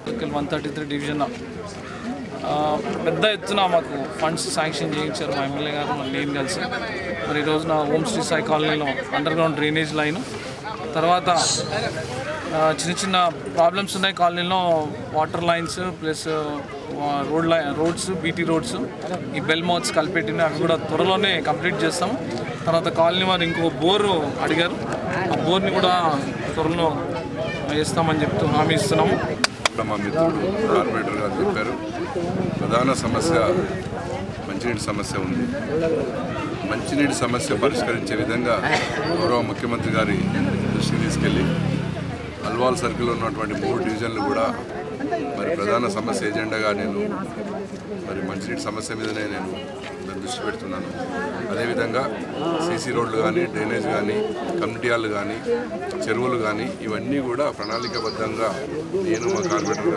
Local 133 division పెద్ద ఎత్తున మాకు ఫండ్స్ శాంక్షన్ చేయించారు మా ఎమ్మెల్యే గారు నేను కలిసి. మరి ఈరోజు నా హోమ్ శ్రీ సాయి కాలనీలో అండర్ గ్రౌండ్ డ్రైనేజ్ లైన్, తర్వాత చిన్న చిన్న ప్రాబ్లమ్స్ ఉన్నాయి కాలనీలో, water lines plus roads BT roads, ఈ బెల్ మౌత్స్ కలిపెట్టిన అవి కూడా త్వరలోనే కంప్లీట్ చేస్తాము. తర్వాత కాలనీ వారు ఇంకో బోరు అడిగారు, ఆ బోర్ని కూడా త్వరలో వేస్తామని చెప్తూ హామీ ఇస్తున్నాము. మా మిత్రుడు కార్పొరేటర్ గారు చెప్పారు, ప్రధాన సమస్య మంచినీటి సమస్య ఉంది. మంచినీటి సమస్య పరిష్కరించే విధంగా గౌరవ ముఖ్యమంత్రి గారి దృష్టికి తీసుకెళ్ళి అల్వాల్ సర్కిల్లో ఉన్నటువంటి 3 డివిజన్లు కూడా మరి ప్రధాన సమస్య ఎజెండాగా నేను మరి మంచినీటి సమస్య మీదనే నేను దృష్టి పెడుతున్నాను. అదేవిధంగా సీసీ రోడ్లు కానీ, డ్రైనేజ్ కానీ, కమ్యూనిటీ హాల్ కానీ, చెరువులు కానీ ఇవన్నీ కూడా ప్రణాళికాబద్ధంగా నేను మా కార్పొరేటర్